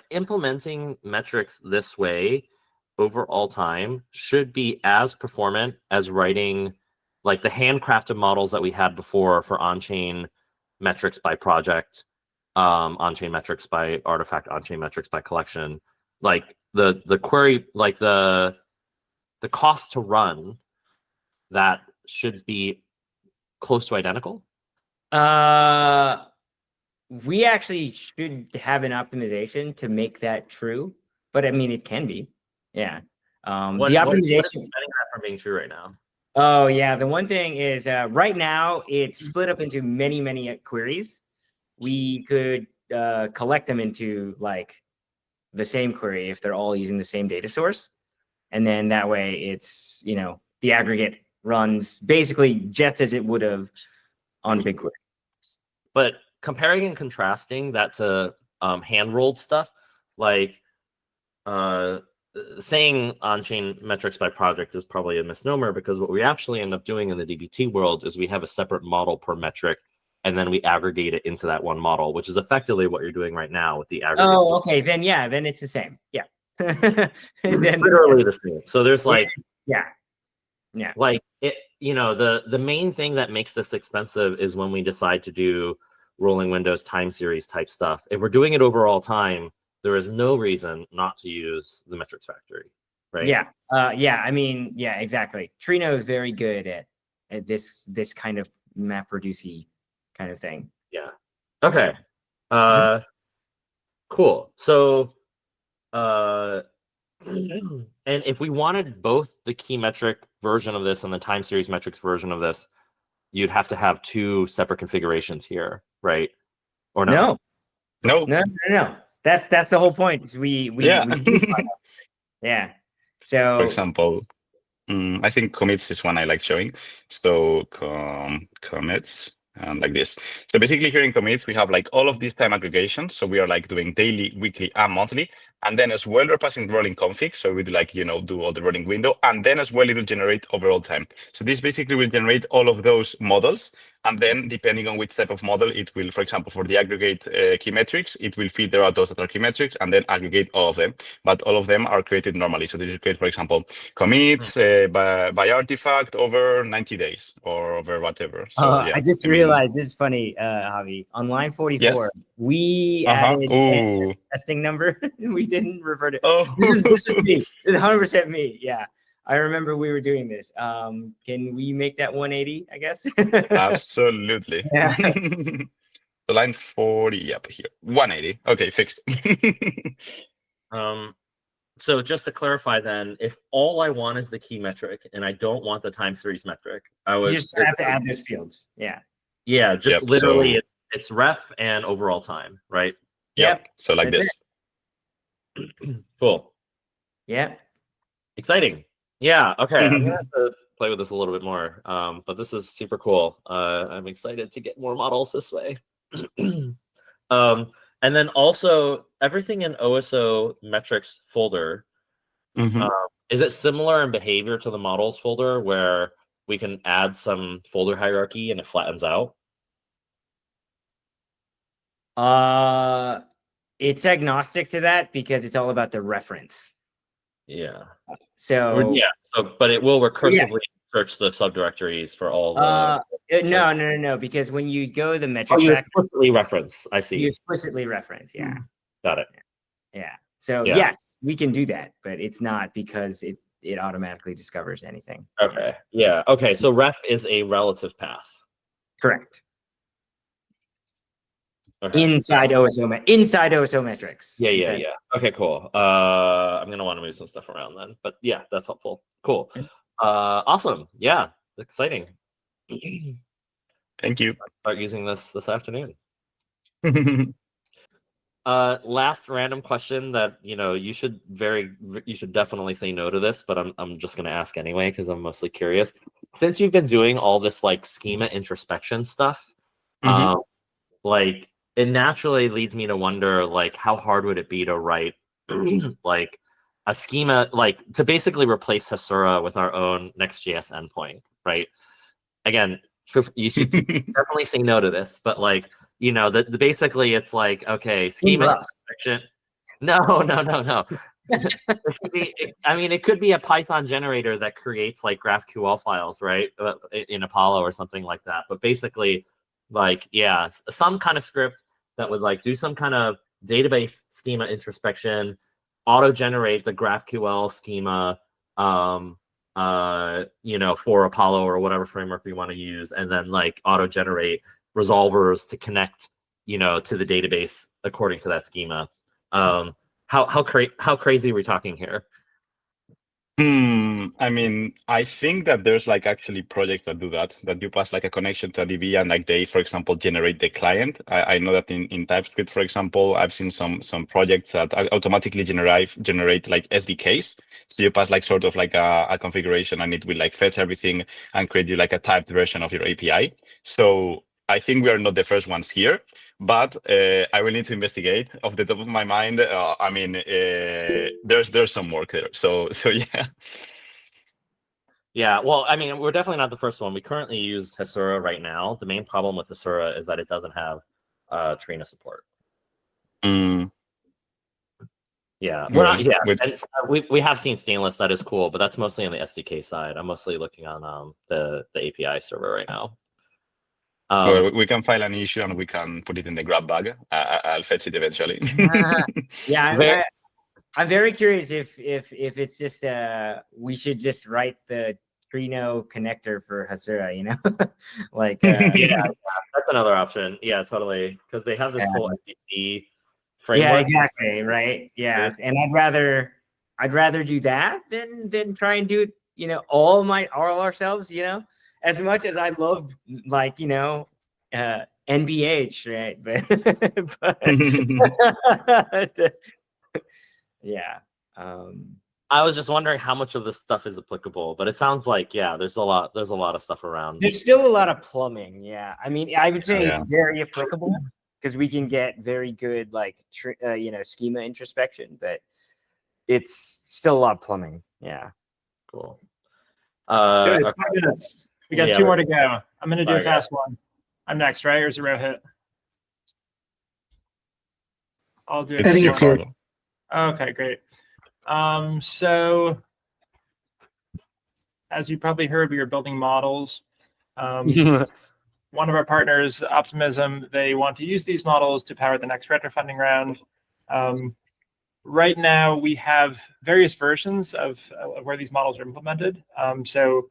Implementing metrics this way over all time should be as performant as writing like the handcrafted models that we had before for on-chain metrics by project, on-chain metrics by artifact, on-chain metrics by collection. Like the query, like the cost to run that should be close to identical. We actually should have an optimization to make that true, but I mean it can be. Yeah. The optimization what is preventing that from being true right now? Oh yeah, the one thing is right now it's split up into many queries. We could collect them into like the same query if they're all using the same data source, and then that way it's the aggregate runs basically just as it would have on BigQuery. But comparing and contrasting that to hand-rolled stuff, like saying on-chain metrics by project is probably a misnomer, because what we actually end up doing in the DBT world is we have a separate model per metric, and then we aggregate it into that one model, which is effectively what you're doing right now with the aggregate. Oh, okay. Then it's the same. Yeah. Then literally the same. So there's like yeah. Like it, the main thing that makes this expensive is when we decide to do rolling windows time series type stuff. If we're doing it over all time, there is no reason not to use the metrics factory, right? Yeah. I mean, yeah, exactly. Trino is very good at this kind of map reducey kind of thing. Yeah. Okay. Cool. So, and if we wanted both the key metric version of this and the time series metrics version of this, you'd have to have two separate configurations here, right? Or no? No. That's the whole point. We yeah. yeah. So for example, I think commits is one I like showing. So commits like this. So basically here in commits, we have like all of these time aggregations. So we are like doing daily, weekly, and monthly. And then as well, we're passing rolling config. So we'd like, do all the rolling window. And then as well, it will generate overall time. So this basically will generate all of those models. And then depending on which type of model, it will, for example, for the aggregate key metrics, it will filter out those that are key metrics and then aggregate all of them. But all of them are created normally. So this is create, for example, commits by artifact over 90 days or over whatever. So yeah, I just realized this is funny, Javi. On line 44, Yes. we Uh-huh. added 10 Ooh. testing number. We didn't revert it. Oh. This is me. This is 100% me. Yeah. I remember we were doing this. Can we make that 180, I guess? Absolutely. Yeah. So line 40, yep, here. 180. Okay, fixed. So just to clarify then, if all I want is the key metric and I don't want the time series metric, I You would just have to add those fields. Yeah. Yeah, just Yep, literally so- it's ref and overall time, right? Yep. So like That's this. Cool. Yeah. Exciting. Yeah, okay. I'm gonna have to play with this a little bit more. But this is super cool. I'm excited to get more models this way. And then also everything in OSO metrics folder, Mhm. is it similar in behavior to the models folder where we can add some folder hierarchy and it flattens out? It's agnostic to that because it's all about the reference. Yeah. So Yeah. So, but it will recursively Yes. search the subdirectories for all the. no, because when you go the Oh, metric you factor, explicitly reference. I see. you explicitly reference. Yeah. Got it. Yeah. So Yeah. yes, we can do that, but it's not because it automatically discovers anything. Okay. Yeah. Okay. So ref is a relative path. Correct. Okay. Inside OSO metrics. Yeah. Inside- Okay. Cool. I'm gonna want to move some stuff around then, but yeah, that's helpful. Cool. Awesome. Yeah. Exciting. Thank you. Start using this afternoon. Last random question that you should definitely say no to this, but I'm just gonna ask anyway because I'm mostly curious. Since you've been doing all this like schema introspection stuff, Mhm. like it naturally leads me to wonder like how hard would it be to write like a schema like to basically replace Hasura with our own Next.js endpoint, right? Again, you should definitely say no to this, but like basically it's like okay, schema Rust. introspection. No. It could be a Python generator that creates like GraphQL files, right? In Apollo or something like that. But basically, like, yeah, some kind of script that would like do some kind of database schema introspection, auto-generate the GraphQL schema, for Apollo or whatever framework we want to use, and then like auto-generate resolvers to connect, to the database according to that schema. How crazy are we talking here? I think that there's like actually projects that do that you pass like a connection to a DB and like they, for example, generate the client. I know that in TypeScript, for example, I've seen some projects that automatically generate like SDKs. So you pass like sort of like a configuration and it will like fetch everything and create you like a typed version of your API. So I think we are not the first ones here, but I will need to investigate. Off the top of my mind, there's some work there. So yeah. Yeah, well, we're definitely not the first one. We currently use Hasura right now. The main problem with Hasura is that it doesn't have Trina support. Yeah, and we have seen Stainless. That is cool, but that's mostly on the SDK side. I'm mostly looking on the API server right now. Well, we can file an issue and we can put it in the grab bag. I'll fetch it eventually. Yeah, I'm very curious if it's just we should just write the Trino connector for Hasura, like yeah, that's another option. Yeah, totally, because they have this whole FTC framework. Yeah, exactly, right. Yeah, and I'd rather do that than try and do it, all ourselves, as much as I love like NBH, right? But yeah. I was just wondering how much of this stuff is applicable, but it sounds like there's a lot of stuff around. There's still a lot of plumbing. Yeah, I mean, I would say Yeah. it's very applicable because we can get very good like schema introspection, but it's still a lot of plumbing. Yeah. Cool. Good. Okay. 5 minutes. We got Yeah, 2 more to go. I'm going to do a Okay. fast one. I'm next, right? Or is it Rohit? I'll do it. I think it's here. Ricardo. Okay, great. So as you probably heard, we are building models. One of our partners, Optimism, they want to use these models to power the next retro funding round. Right now, we have various versions of where these models are implemented. So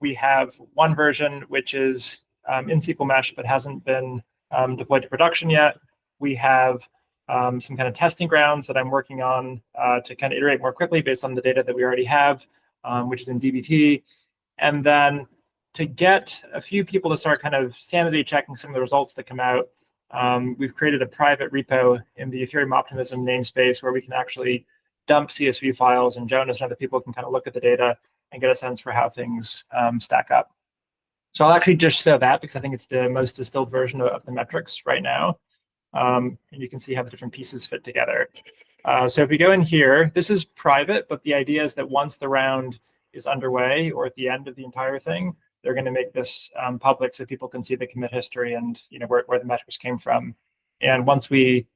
we have one version which is in SQL Mesh but hasn't been deployed to production yet. We have some kind of testing grounds that I'm working on to kind of iterate more quickly based on the data that we already have, which is in dbt. And then to get a few people to start kind of sanity checking some of the results that come out, we've created a private repo in the Ethereum Optimism namespace where we can actually dump CSV files, and Jonas and other people can kind of look at the data and get a sense for how things stack up. So I'll actually just show that because I think it's the most distilled version of the metrics right now. And you can see how the different pieces fit together. So if we go in here, this is private, but the idea is that once the round is underway or at the end of the entire thing, they're going to make this public so people can see the commit history and where the metrics came from. And once we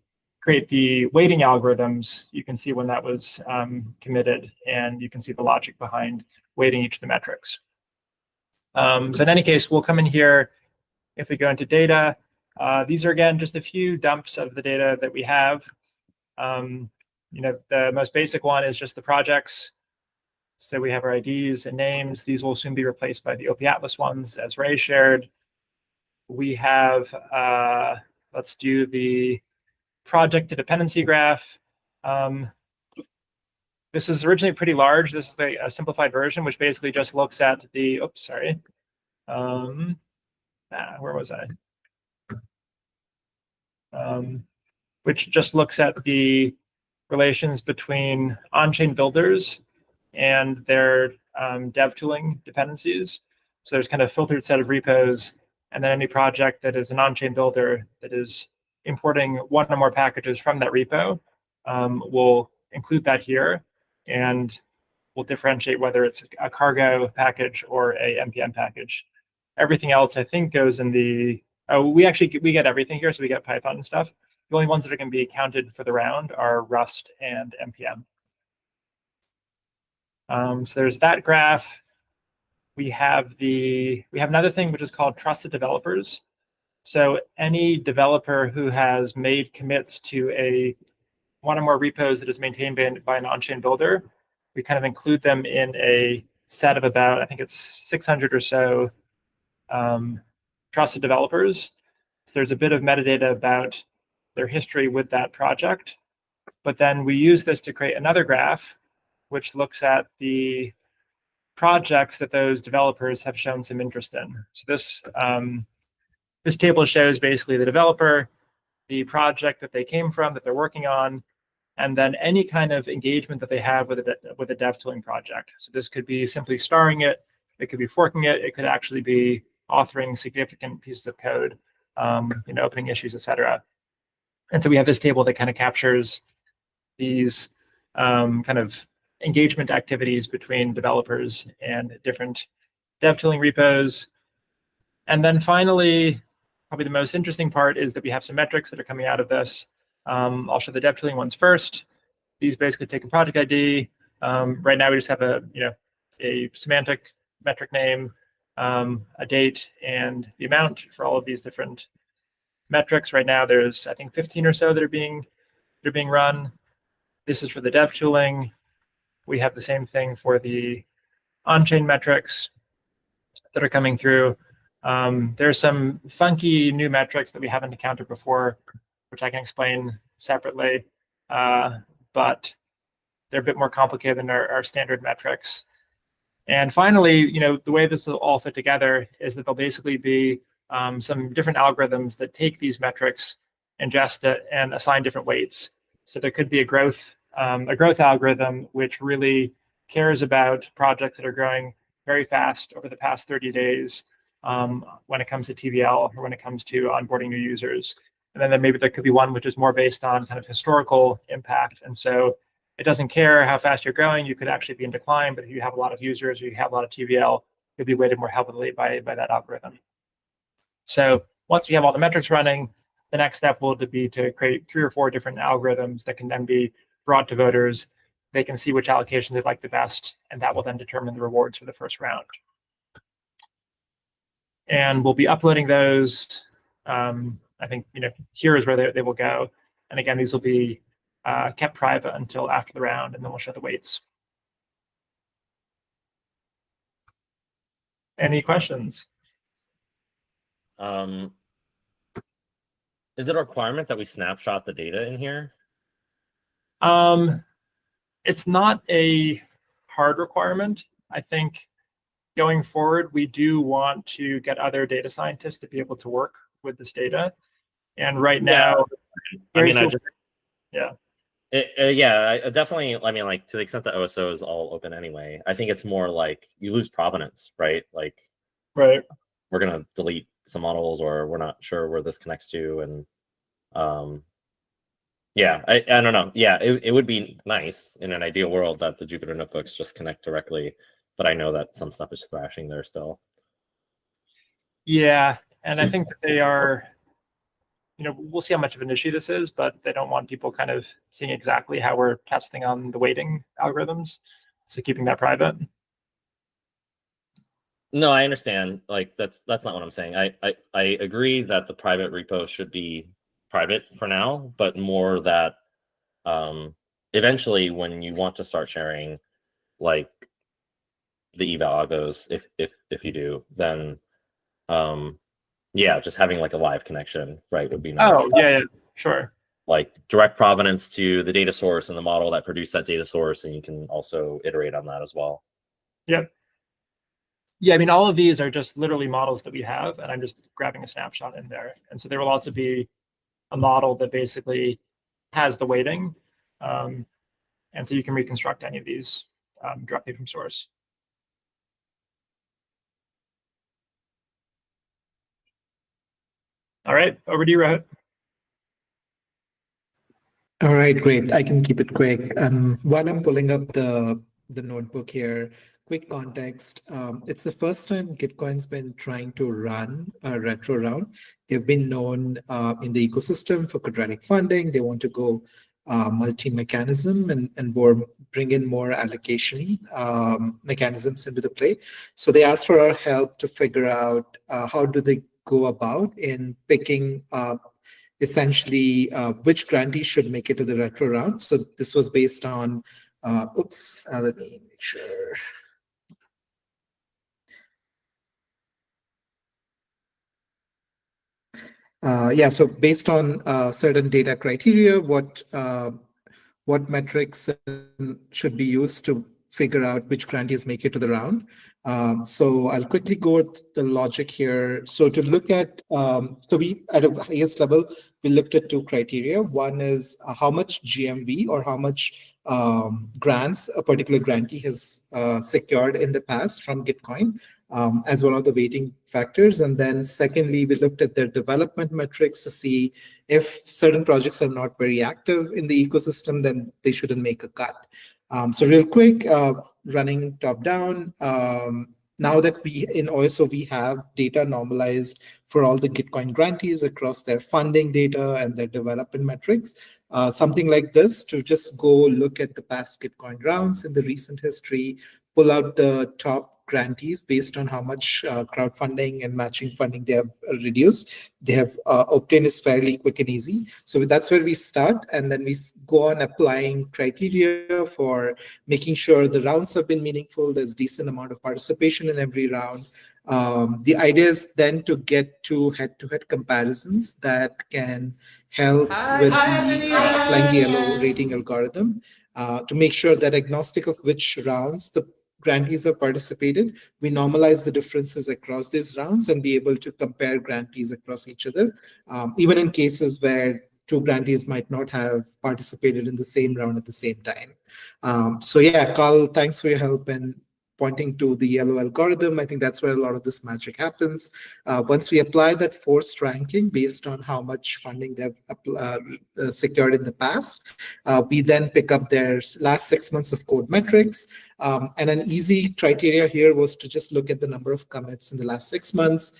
create the weighting algorithms, you can see when that was committed, and you can see the logic behind weighting each of the metrics. So in any case, we'll come in here. If we go into data, these are, again, just a few dumps of the data that we have. The most basic one is just the projects. So we have our IDs and names. These will soon be replaced by the OP Atlas ones, as Ray shared. We have, let's do the project to dependency graph. This is originally pretty large. This is a simplified version, which basically just looks at the, where was I? Which just looks at the relations between on-chain builders and their dev tooling dependencies. So there's kind of a filtered set of repos, and then any project that is an on-chain builder that is importing one or more packages from that repo will include that here, and we'll differentiate whether it's a cargo package or a NPM package. Everything else, I think, goes in the, we get everything here, so we get Python and stuff. The only ones that are going to be accounted for the round are Rust and NPM. So there's that graph. We have another thing which is called trusted developers. So any developer who has made commits to one or more repos that is maintained by an on-chain builder, we kind of include them in a set of about, I think it's 600 or so trusted developers. So there's a bit of metadata about their history with that project. But then we use this to create another graph, which looks at the projects that those developers have shown some interest in. So this table shows basically the developer, the project that they came from, that they're working on, and then any kind of engagement that they have with a dev tooling project. So this could be simply starring it, it could be forking it, it could actually be authoring significant pieces of code, opening issues, etc. And so we have this table that kind of captures these kind of engagement activities between developers and different dev tooling repos. And then finally, probably the most interesting part is that we have some metrics that are coming out of this. I'll show the dev tooling ones first. These basically take a project ID. Right now we just have a semantic metric name, a date, and the amount for all of these different metrics. Right now there's, I think, 15 or so that are being run. This is for the dev tooling. We have the same thing for the on-chain metrics that are coming through. There's some funky new metrics that we haven't encountered before, which I can explain separately, but they're a bit more complicated than our standard metrics. And finally, the way this will all fit together is that there'll basically be some different algorithms that take these metrics, ingest it, and assign different weights. So there could be a growth a growth algorithm which really cares about projects that are growing very fast over the past 30 days when it comes to TVL or when it comes to onboarding new users. And then maybe there could be one which is more based on kind of historical impact. And so it doesn't care how fast you're growing. You could actually be in decline, but if you have a lot of users or you have a lot of TVL, you'll be weighted more heavily by that algorithm. So once you have all the metrics running, the next step will be to create 3 or 4 different algorithms that can then be brought to voters. They can see which allocations they like the best, and that will then determine the rewards for the first round. And we'll be uploading those. I think here is where they will go. And again, these will be kept private until after the round, and then we'll show the weights. Any questions? Is it a requirement that we snapshot the data in here? It's not a hard requirement. I think going forward, we do want to get other data scientists to be able to work with this data. And right now, I mean, yeah. I definitely, I mean, like to the extent that OSO is all open anyway, I think it's more like you lose provenance, right? Like, right. We're going to delete some models or we're not sure where this connects to. And I don't know. Yeah, it would be nice in an ideal world that the Jupyter notebooks just connect directly, but I know that some stuff is thrashing there still. Yeah, and I think that they are, we'll see how much of an issue this is, but they don't want people kind of seeing exactly how we're testing on the weighting algorithms. So keeping that private. No, I understand. Like that's not what I'm saying. I agree that the private repo should be private for now, but more that eventually when you want to start sharing like the eval algos, if you do, then just having like a live connection, right, would be nice. Oh, yeah, sure. Like direct provenance to the data source and the model that produced that data source, and you can also iterate on that as well. Yep. Yeah, I mean, all of these are just literally models that we have, and I'm just grabbing a snapshot in there. And so there will also be a model that basically has the weighting. And so you can reconstruct any of these directly from source. All right, over to you, Rohit. All right, great. I can keep it quick. While I'm pulling up the notebook here, quick context. It's the first time Gitcoin's been trying to run a retro round. They've been known in the ecosystem for quadratic funding. They want to go multi-mechanism and bring in more allocation mechanisms into the play. So they asked for our help to figure out how do they go about in picking essentially which grantees should make it to the retro round. So this was based on, let me make sure. So based on certain data criteria, what metrics should be used to figure out which grantees make it to the round. So I'll quickly go with the logic here. So to look at, we at a highest level, we looked at 2 criteria. One is how much GMV or how much grants a particular grantee has secured in the past from Gitcoin. As one of the weighting factors. And then secondly, we looked at their development metrics to see if certain projects are not very active in the ecosystem, then they shouldn't make a cut. So real quick, running top down, now that in OSO we have data normalized for all the Gitcoin grantees across their funding data and their development metrics, something like this to just go look at the past Gitcoin rounds in the recent history, pull out the top grantees based on how much crowdfunding and matching funding they have obtained is fairly quick and easy. So that's where we start, and then we go on applying criteria for making sure the rounds have been meaningful. There's decent amount of participation in every round. The idea is then to get to head-to-head comparisons that can help with applying the LO rating algorithm to make sure that agnostic of which rounds the grantees have participated, we normalize the differences across these rounds and be able to compare grantees across each other. Even in cases where two grantees might not have participated in the same round at the same time. So yeah, Carl, thanks for your help and pointing to the yellow algorithm. I think that's where a lot of this magic happens. Once we apply that forced ranking based on how much funding they've secured in the past, we then pick up their last 6 months of code metrics. And an easy criteria here was to just look at the number of commits in the last 6 months.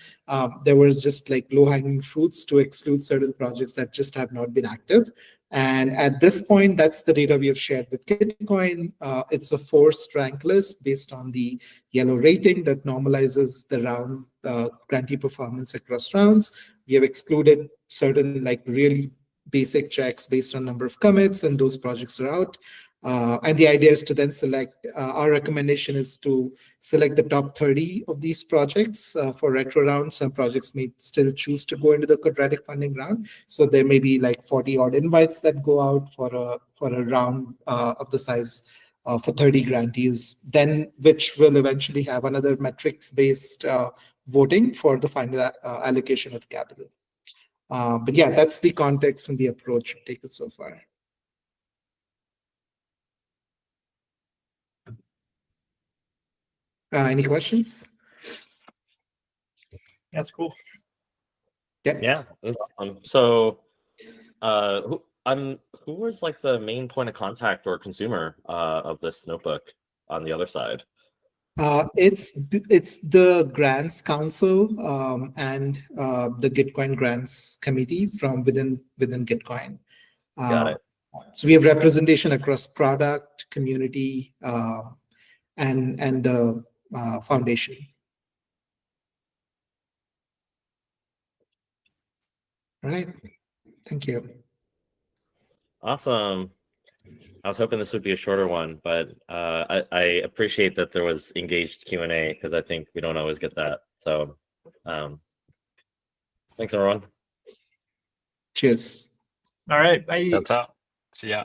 There was just like low-hanging fruits to exclude certain projects that just have not been active. And at this point, that's the data we have shared with Gitcoin. It's a forced rank list based on the yellow rating that normalizes the round grantee performance across rounds. We have excluded certain like really basic checks based on number of commits, and those projects are out. And the idea is to then select, our recommendation is to select the top 30 of these projects for retro round. Some projects may still choose to go into the quadratic funding round. So there may be like 40 odd invites that go out for a round of the size for 30 grantees, then which will eventually have another metrics-based voting for the final allocation of the capital. But yeah, that's the context and the approach we've taken so far. Any questions? That's cool. Yeah, it was awesome. So, who was like the main point of contact or consumer of this notebook on the other side? It's the Grants Council and the Gitcoin Grants Committee from within Gitcoin. Got it. So we have representation across product, community, and the foundation. All right. Thank you. Awesome. I was hoping this would be a shorter one, but I appreciate that there was engaged Q&A because I think we don't always get that. So thanks, everyone. Cheers. All right. Bye. That's all. See ya.